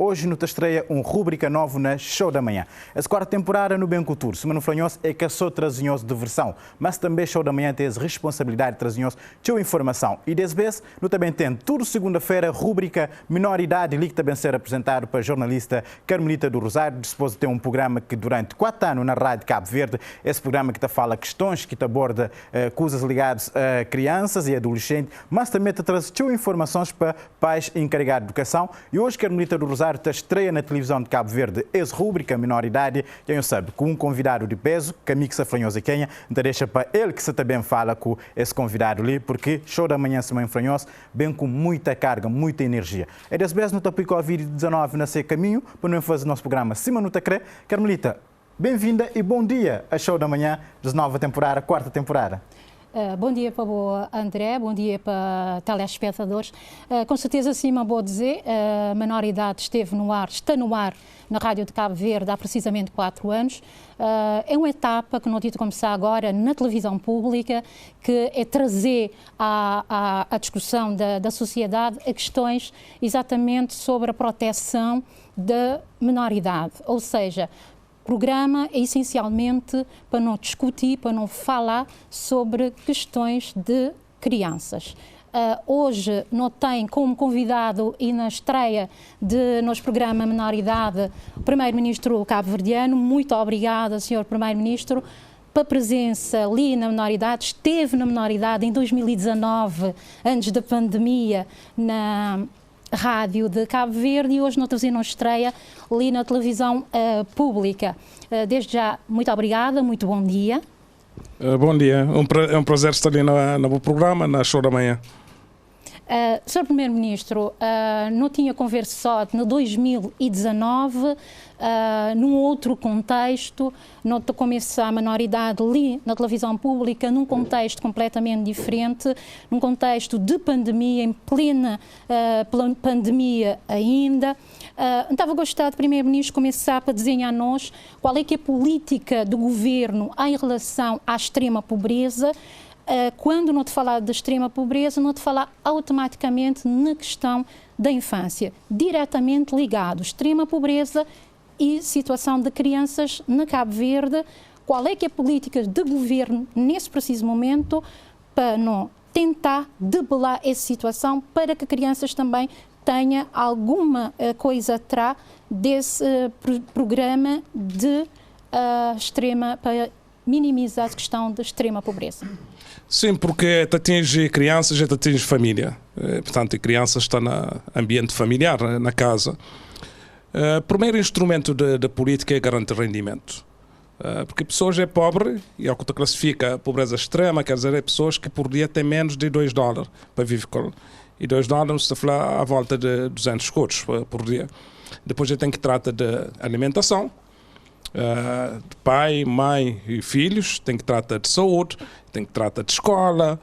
Hoje nos estreia rubrica nova na Show da Manhã. Essa quarta temporada no Bem Cultura. Semana Franhos é que só trazemos diversão, mas também Show da Manhã tem a responsabilidade de trazemos tua informação. E dessa vez, nós também temos tudo segunda-feira, rubrica Minoridade, que também será apresentado para a jornalista Carmelita do Rosário. Depois de ter um programa que durante 4 anos na Rádio Cabo Verde, esse programa que fala questões, que aborda coisas ligadas a crianças e adolescentes, mas também traz informações para pais encarregados de educação. E hoje Carmelita do Rosário estreia na televisão de Cabo Verde essa rubrica Minoridade, quem sabe, com um convidado de peso, Camille Safranhosa Quenha, então deixa para ele que se também fala com esse convidado ali, porque Show da Manhã Semana Franhosa, bem com muita carga, muita energia. É desse vez no tópico Covid-19 nesse caminho, para não fazer nosso programa Cima no Tacré. Carmelita, bem-vinda e bom dia a Show da Manhã, de nova temporada, quarta temporada. Bom dia para o André, bom dia para telespectadores. Com certeza, sim, vou dizer, a Minoridade esteve no ar, está no ar na Rádio de Cabo Verde há precisamente 4 anos. É uma etapa que não tive de começar agora na televisão pública, que é trazer à discussão da sociedade a questões exatamente sobre a proteção da minoridade, ou seja, o programa é essencialmente para não discutir, para não falar sobre questões de crianças. Hoje não tem como convidado e na estreia de nosso programa Minoridade o Primeiro-Ministro cabo-verdiano. Muito obrigada, Sr. Primeiro-Ministro, pela presença ali na Minoridade. Esteve na Minoridade em 2019, antes da pandemia, na Rádio de Cabo Verde, e hoje não estreia ali na televisão pública. Desde já, muito obrigada, muito bom dia. Bom dia, é um prazer estar ali no programa, na Show da Manhã. Sr. Primeiro-Ministro, não tinha conversado no 2019, num outro contexto, não começa a minoridade ali na televisão pública, num contexto completamente diferente, num contexto de pandemia, em plena pandemia ainda. Estava a gostar de Primeiro-Ministro começar para desenhar a nós qual é que é a política do Governo em relação à extrema pobreza. Quando não te falar da extrema pobreza, não te falar automaticamente na questão da infância, diretamente ligado, extrema pobreza e situação de crianças na Cabo Verde. Qual é que é a política de governo nesse preciso momento para não tentar debelar essa situação, para que crianças também tenham alguma coisa atrás desse programa de extrema, para minimizar a questão da extrema pobreza? Sim, porque te atinge crianças e te atinge família. Portanto, a criança está no ambiente familiar, na casa. O primeiro instrumento da política é garantir rendimento. Porque pessoas é pobre, e ao que te classifica a pobreza extrema, quer dizer, é pessoas que por dia têm menos de $2 para viver. E $2 se fala à volta de 200 escudos por dia. Depois tem que tratar de alimentação, de pai, mãe e filhos, tem que tratar de saúde, tem que tratar de escola,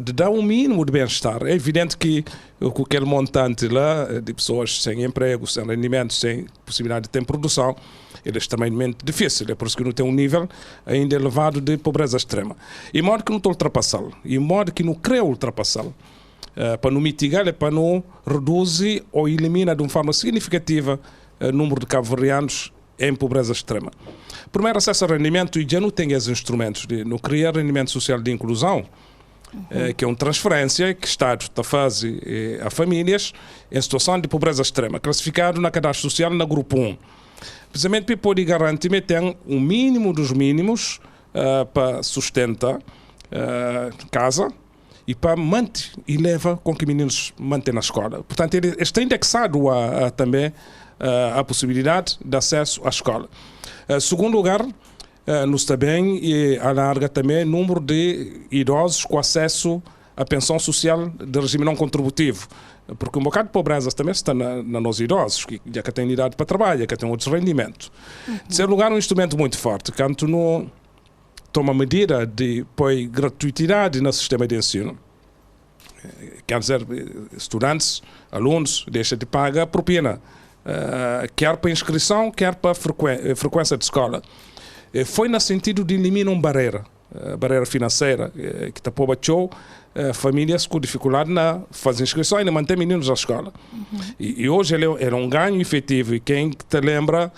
de dar um mínimo de bem-estar. É evidente que com aquele montante lá de pessoas sem emprego, sem rendimento, sem possibilidade de ter produção, ele é extremamente difícil. É por isso que não tem um nível ainda elevado de pobreza extrema. E modo que não estou ultrapassá-lo, e modo que não quer ultrapassá-lo, para não mitigar, é para não reduzir ou eliminar de uma forma significativa o número de cabo-verdianos em pobreza extrema. Primeiro, acesso a rendimento, e já não tem esses instrumentos de não criar rendimento social de inclusão, que é uma transferência que o Estado está a fazer a famílias em situação de pobreza extrema, classificado na cadastro social na grupo 1. Precisamente para poder garantir que tem um mínimo dos mínimos para sustentar casa e para manter e leva com que meninos mantêm na escola. Portanto, ele está indexado também a possibilidade de acesso à escola. Segundo lugar, nos também alarga também o número de idosos com acesso à pensão social de regime não contributivo, porque um bocado de pobreza também está nos idosos, que já têm idade para trabalhar, que têm outros rendimentos. Em terceiro lugar, um instrumento muito forte, quando não toma medida de pôr gratuitidade no sistema de ensino. Quer dizer, estudantes, alunos, deixam de pagar propina, quer para inscrição, quer para frequência de escola. Foi no sentido de eliminar uma barreira financeira que está por baixo famílias com dificuldade na fazer inscrição e na manter meninos na escola. E hoje ele era um ganho efetivo. E quem te lembra,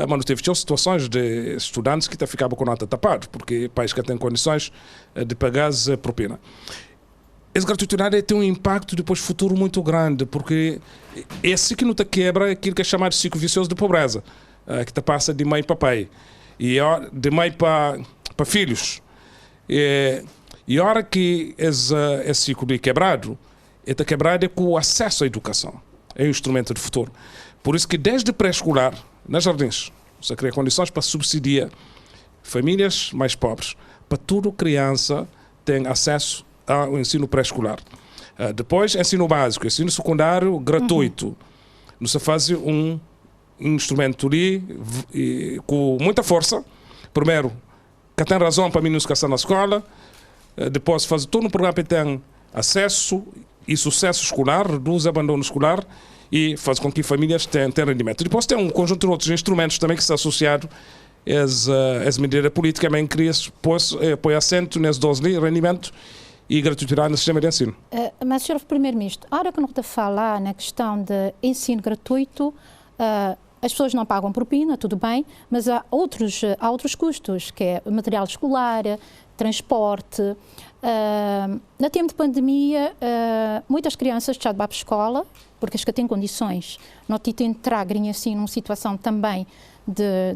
mas teve situações de estudantes que ficavam com nota tapada, porque pais que têm condições de pagar a propina. Essa gratuidade tem um impacto depois futuro muito grande, porque esse que não te quebra aquilo que é chamado de ciclo vicioso de pobreza, que te passa de mãe para pai, e de mãe para filhos. E a hora que esse ciclo é quebrado com o acesso à educação. É um instrumento de futuro. Por isso que desde pré-escolar, nas jardins, você cria condições para subsidiar famílias mais pobres, para toda criança ter acesso ao ensino pré-escolar. Depois, ensino básico, ensino secundário gratuito. Não se faz um instrumento ali com muita força. Primeiro, que tem razão para meninos que estão na escola. Depois, faz todo um programa que tem acesso e sucesso escolar, reduz o abandono escolar e faz com que famílias tenham rendimento. Depois tem um conjunto de outros instrumentos também que está associado a essa medida política, também que põe acento nesse 12 rendimento e gratuidade no sistema de ensino. Mas, Sr. Primeiro-Ministro, a hora que nós estamos a falar na questão de ensino gratuito, as pessoas não pagam propina, tudo bem, mas há outros custos, que é material escolar, transporte. No tempo de pandemia, muitas crianças já vão para a escola, porque as que têm condições, não te entrar assim numa situação também de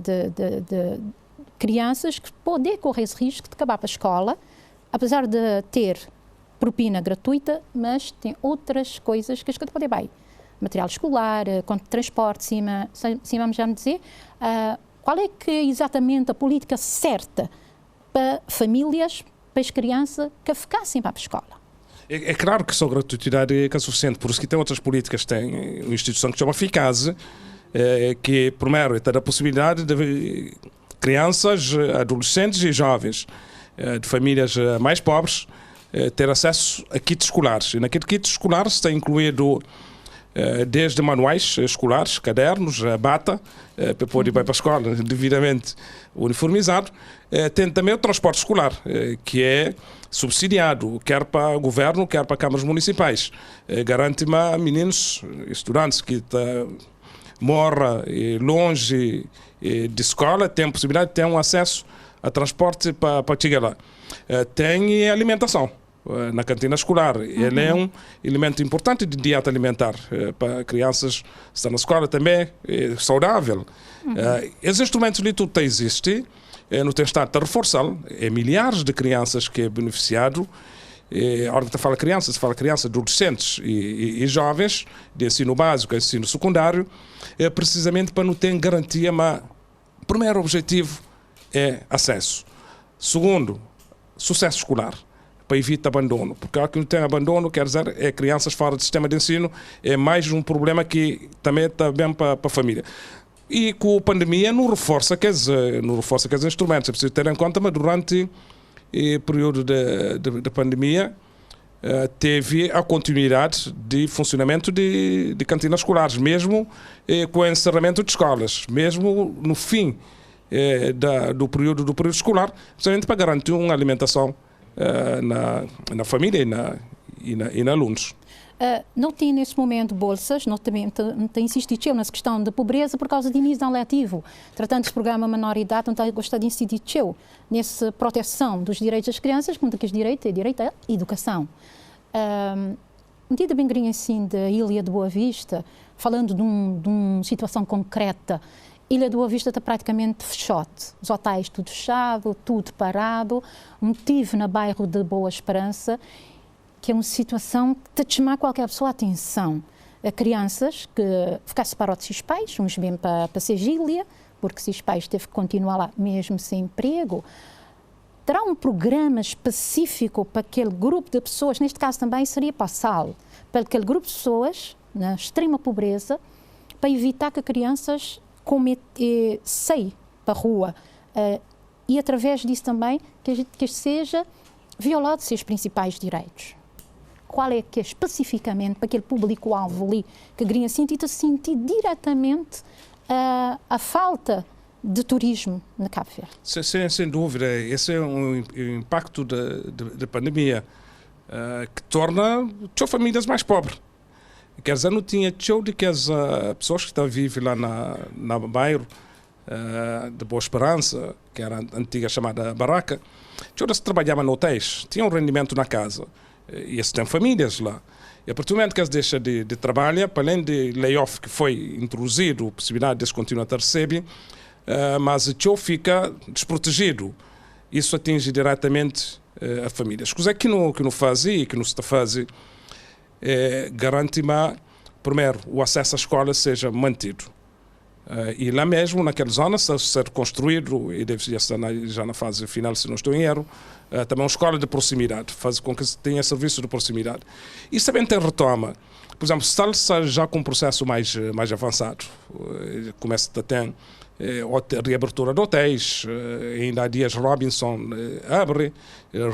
crianças que podem correr esse risco de acabar para a escola, apesar de ter propina gratuita, mas tem outras coisas que as que podem bem. Material escolar, conto de transporte, sim, vamos já dizer. Qual é que é exatamente a política certa para famílias, para as crianças que ficassem para a escola? É claro que só a gratuidade é suficiente, por isso que tem outras políticas, tem uma instituição que se chama FICASE, que primeiro tem a possibilidade de crianças, adolescentes e jovens de famílias mais pobres ter acesso a kits escolares. E naquele kit escolar está incluído desde manuais escolares, cadernos, bata, para poder ir para a escola devidamente uniformizado. Tem também o transporte escolar, que é subsidiado, quer para o governo, quer para câmaras municipais. Garante-me a meninos, estudantes que moram longe de escola, têm a possibilidade de ter um acesso a transporte para chegar lá. Tem alimentação na cantina escolar. Ele é um elemento importante de dieta alimentar para crianças que estão na escola também, saudável. Esses instrumentos ali tudo existem, não tem estado a reforçá-lo. É milhares de crianças que é beneficiado. A hora que se fala crianças, adolescentes e jovens, de ensino básico, ensino secundário, precisamente para não ter garantia, mas o primeiro objetivo é acesso. Segundo, sucesso escolar, para evitar abandono. Porque a que não tem abandono, quer dizer, é crianças fora do sistema de ensino, é mais um problema que também está bem para a família. E com a pandemia não reforça aqueles instrumentos. É preciso ter em conta, mas durante o período da pandemia teve a continuidade de funcionamento de cantinas escolares, mesmo com o encerramento de escolas, mesmo no fim do período escolar, precisamente para garantir uma alimentação na família e na alunos. Não tem nesse momento bolsas, não tem insistido nessa questão da pobreza por causa de início não letivo. Tratando desse programa menor idade, não tem gostado de incidir nessa proteção dos direitos das crianças, como que direito à educação. Medida bem grinha assim da Ilha de Boa Vista, falando de uma situação concreta. Ilha de Boa Vista está praticamente fechote. Os hotéis tudo fechado, tudo parado. Motivo na bairro de Boa Esperança, que é uma situação que te chama qualquer pessoa a atenção. A crianças que ficaram separados dos seus pais, uns bem para Segília, porque seus pais teve que continuar lá mesmo sem emprego. Terá um programa específico para aquele grupo de pessoas, neste caso também seria para a SAL, para aquele grupo de pessoas na extrema pobreza, para evitar que crianças saiam para a rua e através disso também que seja violado os seus principais direitos. Qual é que é especificamente para aquele público-alvo ali que queria sentir diretamente a falta de turismo na Cabo Verde? Sem dúvida, esse é um impacto da pandemia. que torna as famílias mais pobres. Quer dizer, não tinha de que as pessoas que estão vivem lá na bairro de Boa Esperança, que era a antiga chamada Barraca, se trabalhavam em hotéis, tinham um rendimento na casa, e eles têm famílias lá. E a partir do momento que eles deixam de trabalhar, para além de layoff que foi introduzido, a possibilidade de eles continuarem a receber, mas o tio fica desprotegido. Isso atinge diretamente a família. As coisas que não fazem e que não se está fazendo garante, primeiro, o acesso à escola seja mantido. E lá mesmo, naquela zona, se ser construído, e deve estar já na fase final, se não estou em erro, também uma escola de proximidade, faz com que tenha serviços de proximidade. Isso também tem retoma. Por exemplo, se está já com um processo mais avançado, começa a ter reabertura de hotéis, ainda há dias Robinson abre,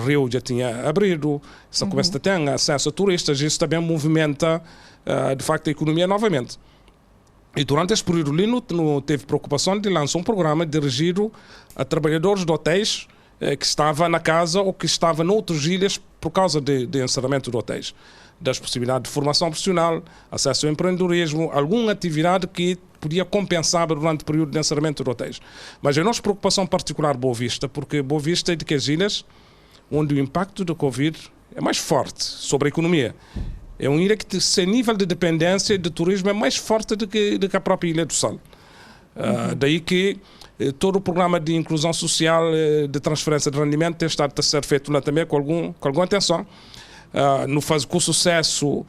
Rio já tinha abrido, se começa a ter acesso a turistas, isso também movimenta, de facto, a economia novamente. E durante esse período, Lino teve preocupação de lançar um programa dirigido a trabalhadores de hotéis que estavam na casa ou que estavam noutras ilhas por causa de encerramento de hotéis. Das possibilidades de formação profissional, acesso ao empreendedorismo, alguma atividade que podia compensar durante o período de encerramento de hotéis. Mas a nossa preocupação particular Boa Vista, porque Boa Vista é de que as ilhas onde o impacto da Covid é mais forte sobre a economia. É uma ilha que tem nível de dependência de turismo é mais forte do que a própria Ilha do Sal. Daí que todo o programa de inclusão social, de transferência de rendimento, tem estado a ser feito lá também com alguma atenção. Não faz com sucesso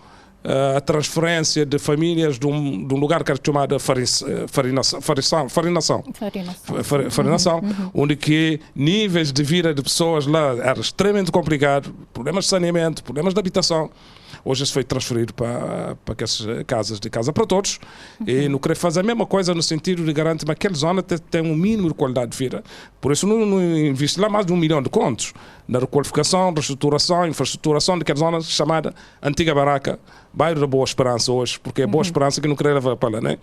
a transferência de famílias de um lugar que era chamado Farinação, onde que níveis de vida de pessoas lá era extremamente complicado, problemas de saneamento, problemas de habitação. Hoje isso foi transferido para aquelas casas de casa para todos e não querer fazer a mesma coisa no sentido de garantir que aquela zona tem um mínimo de qualidade de vida. Por isso não investe lá mais de 1 milhão de contos na requalificação, reestruturação, infraestruturação daquela zona chamada Antiga Barraca, bairro da Boa Esperança hoje, porque é Boa Esperança que não queria levar para lá, né?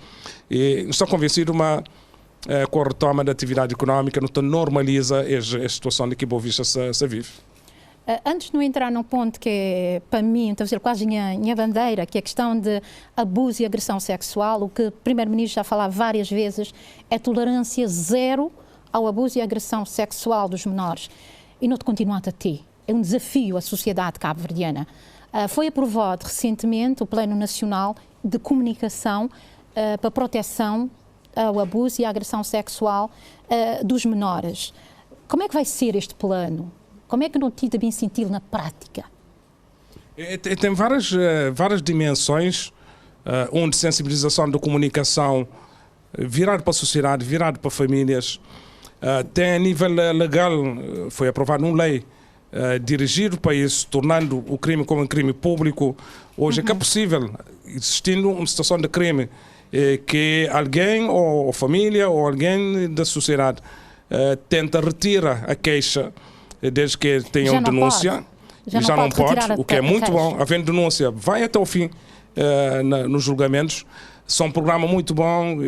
E estou convencido com a retoma da atividade económica, não normaliza a situação de que Boa Vista se vive. Antes de não entrar num ponto que para mim, então, quase minha bandeira, que é a questão de abuso e agressão sexual, o que o Primeiro-Ministro já falou várias vezes, é tolerância zero ao abuso e agressão sexual dos menores. E não te continua a ter. É um desafio à sociedade cabo-verdiana. Foi aprovado recentemente o Plano Nacional de Comunicação para proteção ao abuso e à agressão sexual dos menores. Como é que vai ser este plano? Como é que não te bem sentir na prática? Tem várias dimensões, onde sensibilização da comunicação virado para a sociedade, virado para famílias. Tem a nível legal, foi aprovada uma lei dirigido para isso, tornando o crime como um crime público. Hoje é que é possível, existindo uma situação de crime, que alguém, ou família, ou alguém da sociedade tenta retirar a queixa desde que tenham denúncia, já não pode, o que é muito bom. Havendo denúncia, vai até o fim nos julgamentos. São um programa muito bom,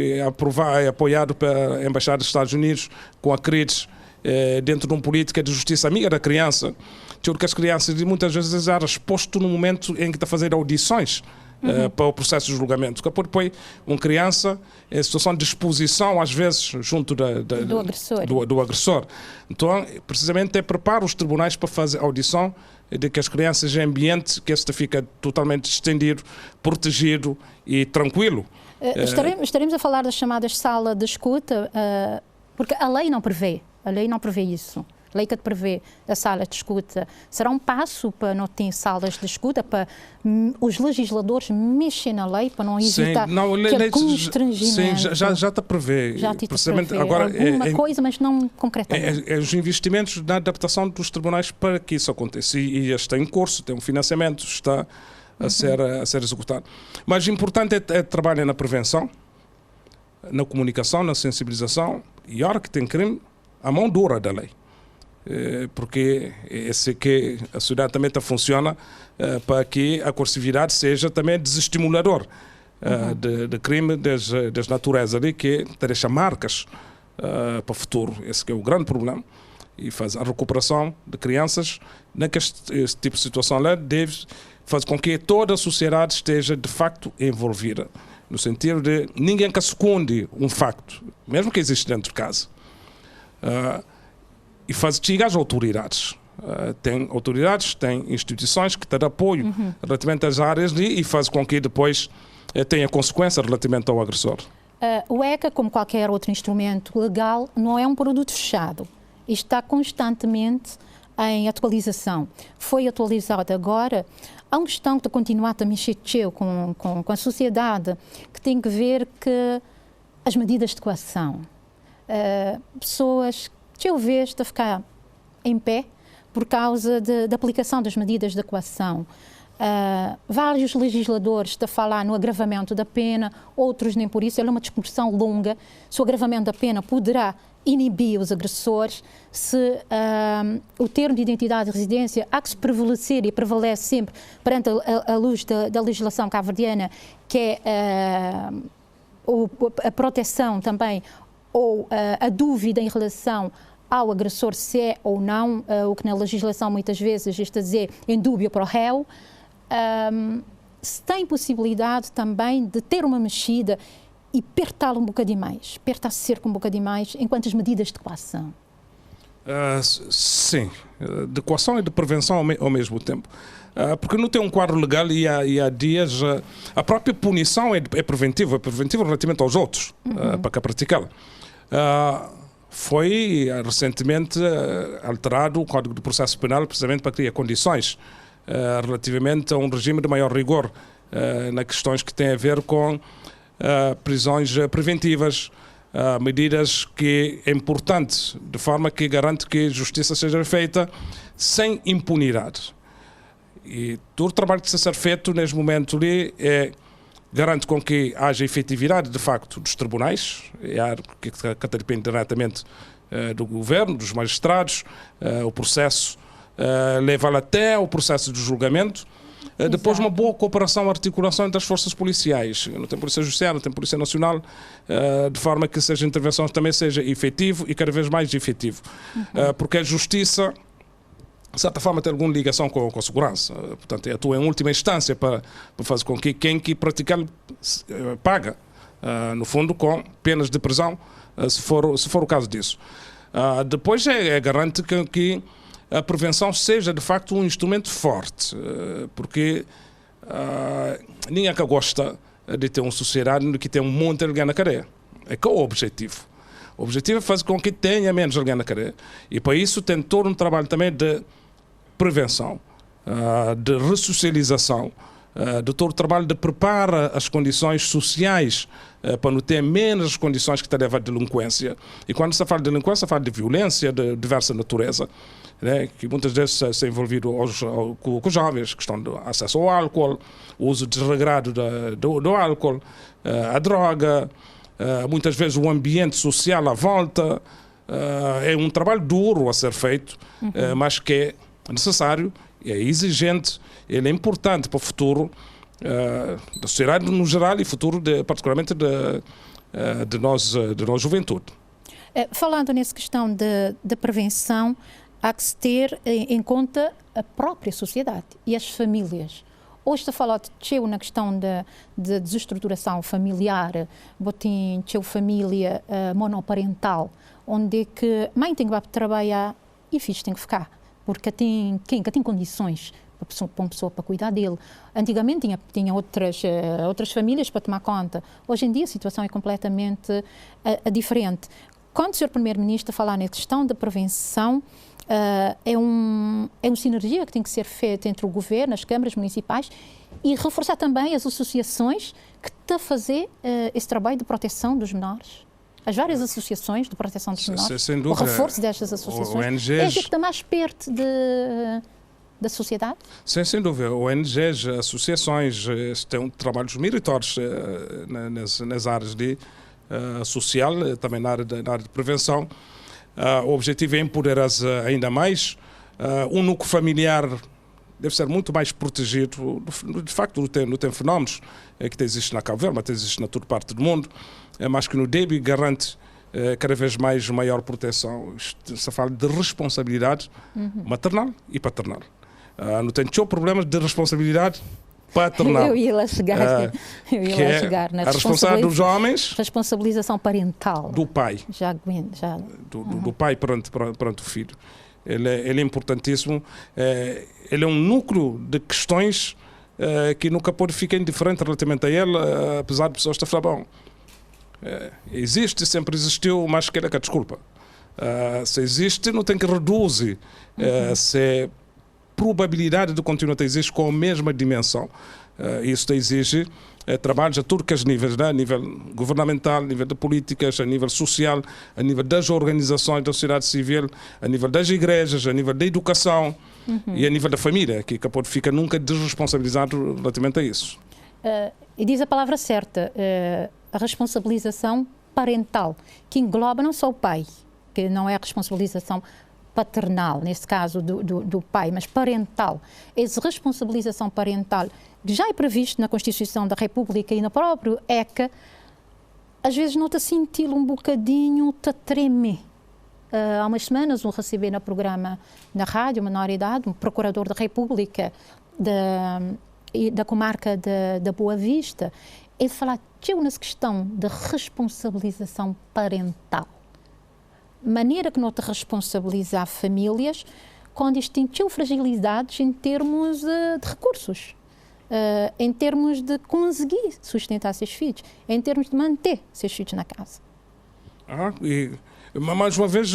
apoiado pela Embaixada dos Estados Unidos, com a CRIDS, dentro de uma política de justiça amiga da criança, que as crianças muitas vezes eram expostas no momento em que está a fazer audições para o processo de julgamento. Que depois uma criança em situação de exposição, às vezes, junto do agressor. Então, precisamente, prepara os tribunais para fazer audição de que as crianças em ambiente que este fica totalmente estendido, protegido e tranquilo. Estaremos a falar das chamadas salas de escuta, porque a lei não prevê isso. A lei que prevê a sala de escuta será um passo para não ter salas de escuta, para os legisladores mexerem na lei, para não evitar que constrangimento. Sim, já está a prever. Já agora alguma coisa, mas não concretamente. Os investimentos na adaptação dos tribunais para que isso aconteça. E está em curso, tem um financiamento, está a ser executado. Mas o importante é trabalhar na prevenção, na comunicação, na sensibilização, e a hora que tem crime, a mão dura da lei. Porque que a sociedade também funciona para que a coercividade seja também desestimulador de crime das naturezas ali, que deixa marcas para o futuro. Esse que é o grande problema. e faz a recuperação de crianças. Nesse tipo de situação lá deve fazer com que toda a sociedade esteja de facto envolvida, no sentido de ninguém que esconde um facto, mesmo que existe dentro de casa. E faz chegar às autoridades. Tem autoridades, tem instituições que te dão apoio relativamente às áreas e faz com que depois tenha consequência relativamente ao agressor. O ECA, como qualquer outro instrumento legal, não é um produto fechado. Está constantemente em atualização. Foi atualizado agora. Há uma questão que continua a mexer com a sociedade, que tem que ver que as medidas de coação. Pessoas que eu vejo a ficar em pé por causa da aplicação das medidas de coação. Vários legisladores estão a falar no agravamento da pena, outros nem por isso. É uma discussão longa se o agravamento da pena poderá inibir os agressores, se o termo de identidade e residência há que se prevalecer e prevalece sempre perante a luz da legislação cabo-verdiana, que é a proteção também ou a dúvida em relação ao agressor se é ou não, o que na legislação muitas vezes está a dizer em dúbio para o réu. Se tem possibilidade também de ter uma mexida e apertá-lo um bocadinho mais, apertar cerca um bocadinho mais, enquanto as medidas de coação? Sim, de coação e de prevenção ao mesmo tempo. Porque não tem um quadro legal e há dias a própria punição é preventiva relativamente aos outros, para praticá-la. Foi recentemente alterado o Código de Processo Penal precisamente para criar condições relativamente a um regime de maior rigor nas questões que têm a ver com prisões preventivas, medidas que é importante, de forma que garante que a justiça seja feita sem impunidade. E todo o trabalho que está a ser feito neste momento ali garante com que haja efetividade, de facto, dos tribunais, que depende diretamente do governo, dos magistrados, o processo leva até o processo de julgamento. Depois uma boa cooperação, articulação entre as forças policiais. Não tem Polícia Judiciária, não tem Polícia Nacional, de forma que a intervenção também seja efetivo e cada vez mais efetivo. Porque a justiça, de certa forma, tem alguma ligação com a segurança. Portanto, atua em última instância para fazer com que quem que praticar paga, no fundo, com penas de prisão, se for o caso disso. Depois garante que a prevenção seja, de facto, um instrumento forte, porque ninguém que gosta de ter uma sociedade que tem um monte de alguém na cadeia. É que é o objetivo. O objetivo é fazer com que tenha menos alguém na cadeia. E para isso tem todo um trabalho também de prevenção, de ressocialização, de todo o trabalho de preparar as condições sociais para não ter menos condições que te levam à delinquência. E quando se fala de delinquência, se fala de violência de diversa natureza, né, que muitas vezes se é envolvido com os jovens, questão do acesso ao álcool, o uso desregrado do álcool, a droga, muitas vezes o ambiente social à volta. É um trabalho duro a ser feito, mas que é necessário, é exigente, ele é importante para o futuro da sociedade no geral e futuro particularmente de nós juventude. Falando nessa questão de prevenção, há que se ter em conta a própria sociedade e as famílias. Hoje está falando na questão de desestruturação familiar, botem família monoparental, onde que mãe tem que trabalhar e filhos têm que ficar, porque tem condições para uma pessoa para cuidar dele. Antigamente tinha outras famílias para tomar conta. Hoje em dia a situação é completamente diferente. Quando o Sr. Primeiro-Ministro falar na questão da prevenção, é uma sinergia que tem que ser feita entre o governo, as câmaras municipais e reforçar também as associações que estão a fazer esse trabalho de proteção dos menores. As várias associações de proteção dos menores, sem dúvida, o reforço destas associações, ONGs, é que está mais perto da sociedade? Sem dúvida. ONGs, associações, têm trabalhos meritórios nas áreas de social, também na área de prevenção. O objetivo é empoderar ainda mais. O núcleo familiar deve ser muito mais protegido. De facto, não tem fenómenos que existem na Cabo Verde, mas existem na toda parte do mundo, mas que no DEBI garante cada vez mais maior proteção. Se fala de responsabilidade maternal e paternal. Não tem problemas de responsabilidade paternal. Eu ia lá chegar, na a responsabilidade dos homens, responsabilização parental do pai, do pai perante o filho. Ele é importantíssimo. Ele é um núcleo de questões que nunca pode ficar indiferente relativamente a ele, apesar de pessoas estar a falar, bom, existe, sempre existiu, mas que a desculpa. Se existe, não tem que reduzir. Se probabilidade de continuar a existir com a mesma dimensão. Isso exige trabalhos a todos os níveis, né? A nível governamental, a nível de políticas, a nível social, a nível das organizações da sociedade civil, a nível das igrejas, a nível da educação e a nível da família, que pode ficar nunca desresponsabilizado relativamente a isso. E diz a palavra certa, a responsabilização parental, que engloba não só o pai, que não é a responsabilização paternal, nesse caso do pai, mas parental. Essa responsabilização parental, que já é previsto na Constituição da República e no próprio ECA, às vezes nota senti-lo um bocadinho te tremer. Há umas semanas eu recebi no programa na rádio, menor idade, um procurador da República da comarca da Boa Vista, ele fala nessa questão de responsabilização parental. Maneira que não te responsabilizar famílias com distintas fragilidades em termos de recursos, em termos de conseguir sustentar seus filhos, em termos de manter seus filhos na casa. Mais uma vez,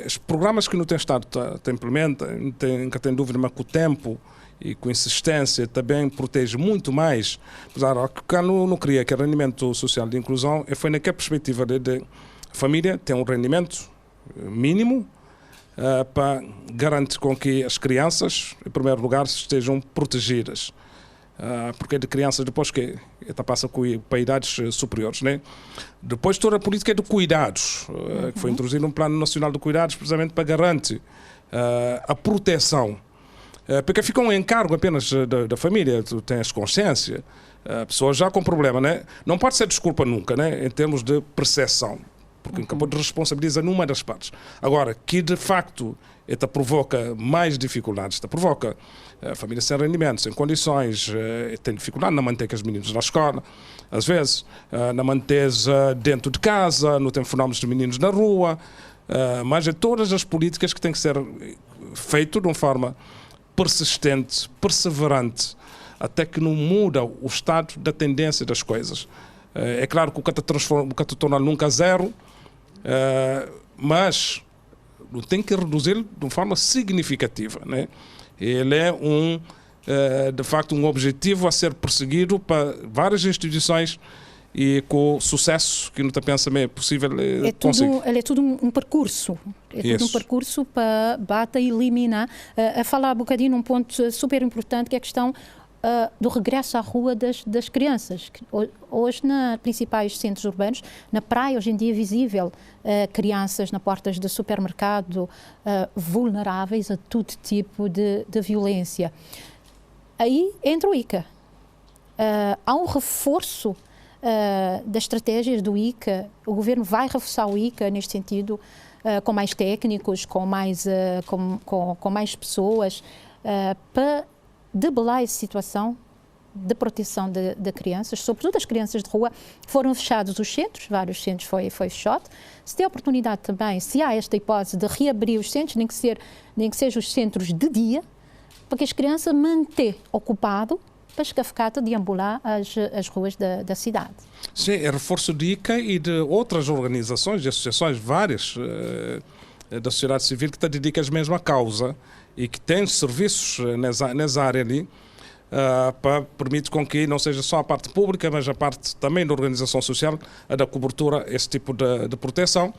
os programas que não têm Estado implementa, nunca tem dúvida, mas com o tempo e com insistência também protege muito mais. Apesar que não queria que o rendimento social de inclusão foi naquela perspectiva de a família tem um rendimento mínimo para garantir com que as crianças, em primeiro lugar, estejam protegidas. Porque é de crianças depois que passa para idades superiores, né? Depois toda a política de cuidados, que foi introduzida no Plano Nacional de Cuidados, precisamente para garantir a proteção. Porque fica um encargo apenas da família, tu tens consciência, a pessoa já com problema, né? Não pode ser desculpa nunca, né? Em termos de percepção, porque acabou de responsabilizar numa das partes. Agora, que de facto provoca mais dificuldades, provoca a família sem rendimento, sem condições, tem dificuldade na manter os meninos na escola, às vezes, na manter dentro de casa, não tem fenómenos de meninos na rua, mas é todas as políticas que têm que ser feitas de uma forma persistente, perseverante, até que não muda o estado da tendência das coisas. É claro que o que torna nunca zero, mas tem que reduzir de uma forma significativa, né? Ele é de facto um objetivo a ser perseguido para várias instituições e com sucesso que não está pensando é possível conseguir. Ele é tudo um percurso. Tudo um percurso para bater e eliminar. A falar um bocadinho num ponto super importante, que é a questão do regresso à rua das crianças. Hoje, nos principais centros urbanos, na praia, hoje em dia é visível crianças nas portas de supermercado vulneráveis a todo tipo de violência. Aí entra o ICA. Há um reforço das estratégias do ICA. O governo vai reforçar o ICA neste sentido, com mais técnicos, com mais pessoas, para debelar essa situação de proteção de crianças, sobretudo as crianças de rua. Foram fechados os centros, vários centros foi fechado. Se tem a oportunidade também, se há esta hipótese de reabrir os centros, nem que sejam os centros de dia, para que as crianças mantenham ocupado para ficar a deambular as ruas da cidade. Sim, é reforço de ICA e de outras organizações, de associações várias da sociedade civil que dedicam à mesma causa e que têm serviços nessa área ali, para permitir com que não seja só a parte pública, mas a parte também da organização social a dar cobertura a esse tipo de proteção.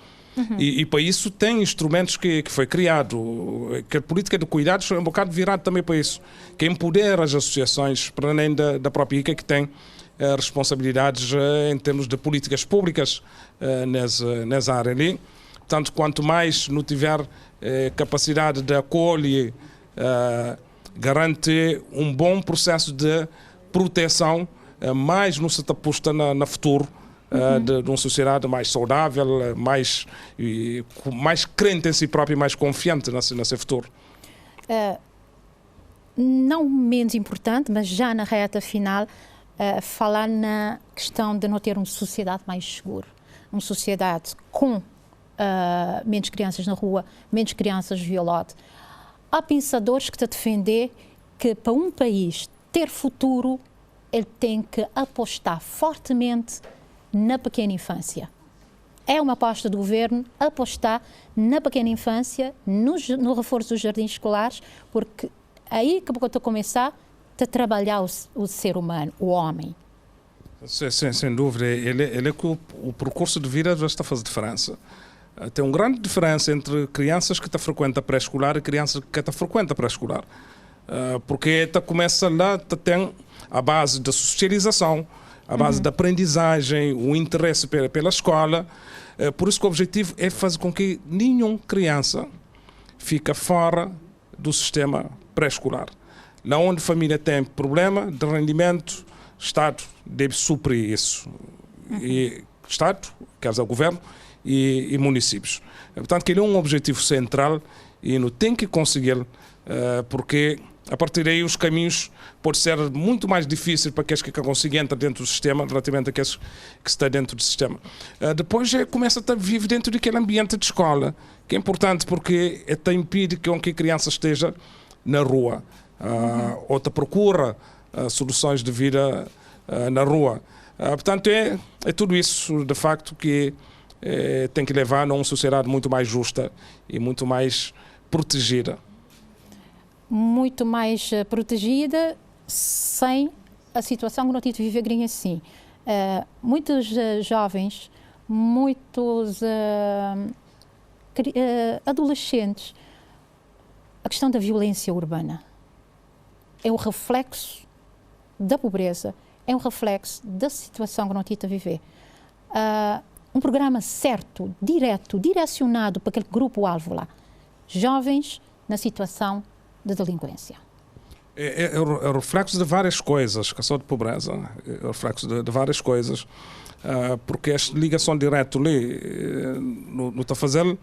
E para isso tem instrumentos que foi criado, que a política de cuidados é um bocado virado também para isso, que empodera as associações, para além da própria ICA, que tem responsabilidades em termos de políticas públicas nessa área ali. Portanto, quanto mais não tiver capacidade de acolher, garante um bom processo de proteção, mais não se está posta na futuro de uma sociedade mais saudável, mais crente em si próprio e mais confiante no seu futuro. Não menos importante, mas já na reta final, falar na questão de não ter uma sociedade mais segura, uma sociedade com menos crianças na rua, menos crianças violadas. Há pensadores que te defendem que para um país ter futuro, ele tem que apostar fortemente na pequena infância. É uma aposta do governo apostar na pequena infância, no reforço dos jardins escolares, porque aí que eu estou a começar a trabalhar o ser humano, o homem. Sem dúvida, ele é que o percurso de vida já está a fazer diferença. Tem uma grande diferença entre crianças que frequentam pré-escolar e crianças que frequentam pré-escolar. Porque começa lá, tem a base da socialização, a base da aprendizagem, o interesse pela escola. Por isso que o objetivo é fazer com que nenhuma criança fique fora do sistema pré-escolar. Lá onde a família tem problema de rendimento, o Estado deve suprir isso. E Estado, quer dizer, o governo e municípios. Portanto, que ele é um objetivo central e não tem que conseguir, porque a partir daí os caminhos podem ser muito mais difíceis para aqueles que conseguem entrar dentro do sistema relativamente àqueles que estão dentro do sistema. Depois começa a viver dentro daquele ambiente de escola, que é importante porque impede que a criança esteja na rua, ou procura soluções de vida na rua. Portanto, é tudo isso, de facto, que tem que levar a uma sociedade muito mais justa e muito mais protegida. Muito mais protegida, sem a situação que nós tivemos de viver assim. Muitos jovens, muitos adolescentes, a questão da violência urbana é um reflexo da pobreza, é um reflexo da situação que nós tivemos a viver. Um programa certo, direto, direcionado para aquele grupo-alvo lá, jovens na situação de delinquência. É o reflexo de várias coisas, que só de pobreza, é o reflexo de várias coisas, porque esta ligação direta ali não está a fazer,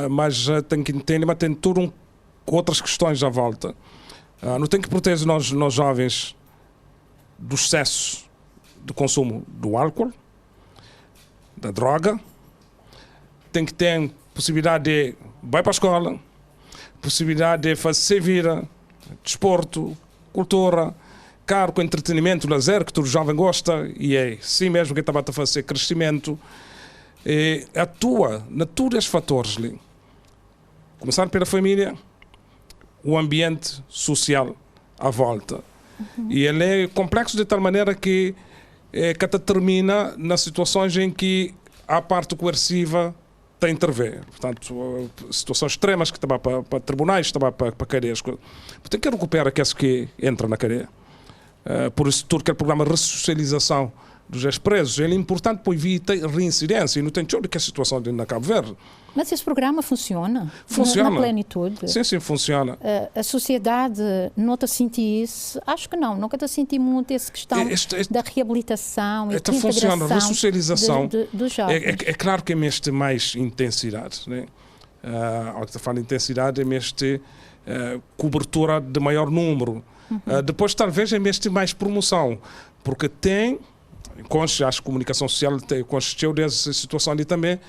mas tem que entender, mas tem tudo outras questões à volta. Não tem que proteger nós jovens do excesso de consumo do álcool, da droga, tem que ter possibilidade de ir para a escola, possibilidade de fazer vida, desporto, cultura, claro, com entretenimento, lazer, que todo jovem gosta, e é assim mesmo que estava a fazer crescimento, e atua na todos esses fatores ali. Começando pela família, o ambiente social à volta. E ele é complexo de tal maneira que termina nas situações em que a parte coerciva tem a intervir. Portanto, situações extremas que estão para tribunais, estão para cadeias. Tem que recuperar aqueles que entram na cadeia. Por isso, todo aquele programa de ressocialização dos ex-presos é importante para evitar reincidência. E não tem toda aquela situação na Cabo Verde. Mas esse programa funciona? Funciona. Na plenitude? Sim, funciona. A sociedade nota sentir isso? Acho que não. Nunca te senti muito essa questão da reabilitação e da funciona, a ressocialização dos jovens. É claro que é mesmo de mais intensidade. Né? Ao que se fala de intensidade, é mesmo de cobertura de maior número. Depois, talvez, é mesmo de mais promoção. Porque tem, acho que a comunicação social consistiu dessa situação ali também,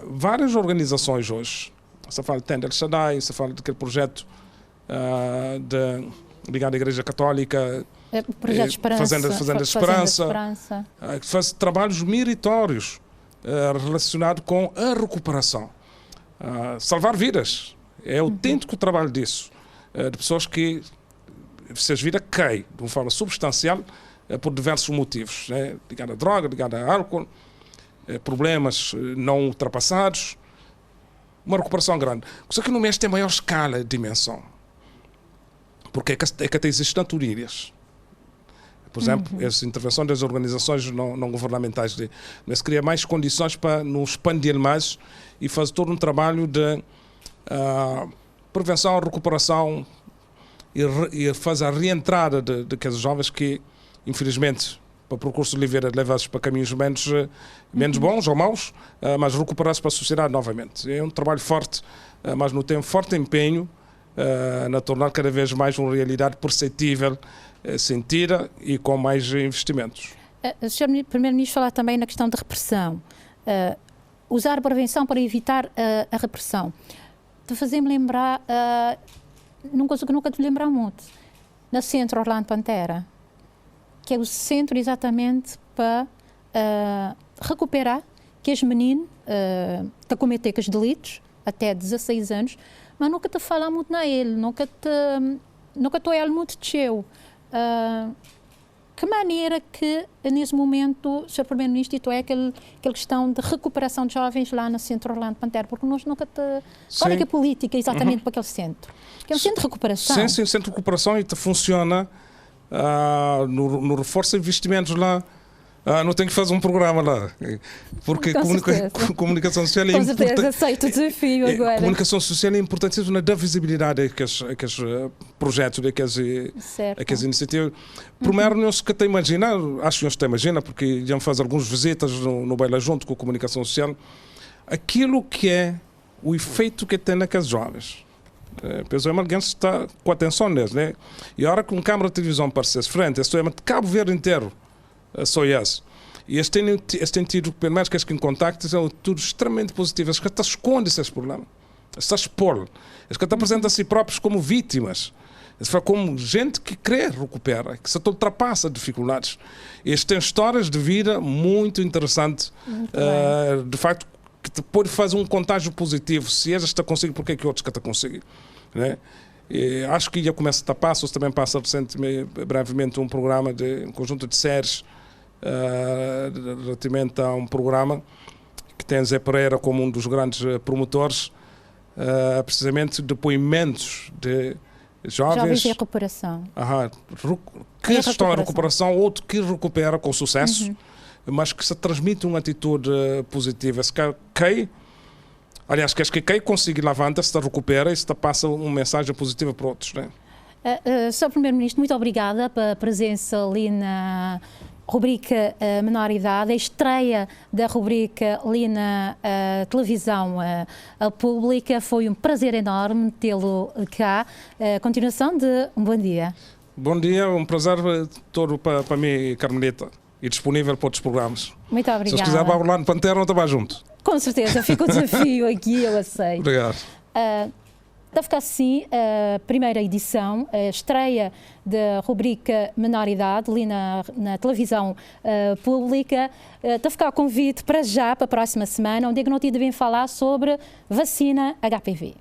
várias organizações hoje, você fala de Tender Shaddai, você fala daquele projeto ligado à Igreja Católica, projeto Esperança, Fazenda Esperança, que faz trabalhos meritórios relacionados com a recuperação, salvar vidas, é autêntico trabalho disso, de pessoas que suas vidas caem de uma forma substancial por diversos motivos, né? Ligado à droga, ligado a álcool, problemas não ultrapassados, uma recuperação grande. Só que no mês tem maior escala de dimensão, porque é que até existem ilhas. Por exemplo, essa intervenção das organizações não governamentais, mas cria mais condições para nos expandir mais e fazer todo um trabalho de prevenção, recuperação e fazer a reentrada daqueles jovens que, infelizmente, para percursos de vida levados para caminhos menos bons ou maus, mas recuperar-se para a sociedade novamente. É um trabalho forte, mas não tem um forte empenho na tornar cada vez mais uma realidade perceptível, sentida e com mais investimentos. O Sr. Primeiro-Ministro falou também na questão da repressão. Usar a prevenção para evitar a repressão. De fazer-me lembrar, nunca te lembrar muito, na Centro Orlando Pantera, que é o centro exatamente para recuperar que os meninos que cometem os delitos até 16 anos, mas nunca te fala muito na ele, nunca te olha muito de teu. Que maneira que, nesse momento, o Sr. Primeiro-Ministro é aquela questão de recuperação de jovens lá no Centro Orlando Pantera, porque nós nunca te... Qual é que é a política exatamente para aquele centro? Que é um centro de recuperação. Sim, o centro de recuperação e funciona no reforço de investimentos lá. Não tenho que fazer um programa lá, porque comunicação social é importante. Com certeza, aceito o desafio agora. Comunicação social é importantíssima na dar visibilidade a aqueles projetos, a aquelas iniciativas. Primeiro, não se que te imagina, acho que não se te imagina, porque iam fazer algumas visitas no Baila Junto com a comunicação social, aquilo que é o efeito que tem naqueles jovens. Penso que alguém está com atenção neles, né? E a hora que uma câmara de televisão aparece frente, isto é de Cabo Verde inteiro, só isso. E eles têm tido, pelo menos que em contactos, é tudo extremamente positivo. Eles que estão escondendo esses problemas. Eles estão a expor. Eles que estão apresentando a si próprios como vítimas. Eles falam como gente que quer recuperar, que se ultrapassa dificuldades. Eles têm histórias de vida muito interessantes. De facto, que te pode fazer um contágio positivo. Se eles estão conseguindo, por que outros que estão conseguindo? Né? E acho que já começa a passar. Também passa recentemente, brevemente, um programa de um conjunto de séries relativamente a um programa que tem Zé Pereira como um dos grandes promotores, precisamente depoimentos de jovens em recuperação. Que estão em recuperação, outro que recupera com sucesso, mas que se transmite uma atitude positiva. Se quem, aliás, que quem consegue levantar, se recupera e se passa uma mensagem positiva para outros. Né? Sr. Primeiro-Ministro, muito obrigada pela presença ali na rubrica Menor Idade, a estreia da rubrica ali na televisão pública. Foi um prazer enorme tê-lo cá. Continuação de um bom dia. Bom dia, um prazer todo para mim, Carmelita, e disponível para outros programas. Muito obrigada. Se quiser para lá no Pantera, não estava junto. Com certeza, fica o desafio aqui, eu aceito. Obrigado. Vai ficar assim a primeira edição, a estreia da rubrica Menor Idade, ali na televisão pública. Vai ficar o convite para já, para a próxima semana, onde é que não te devem falar sobre vacina HPV.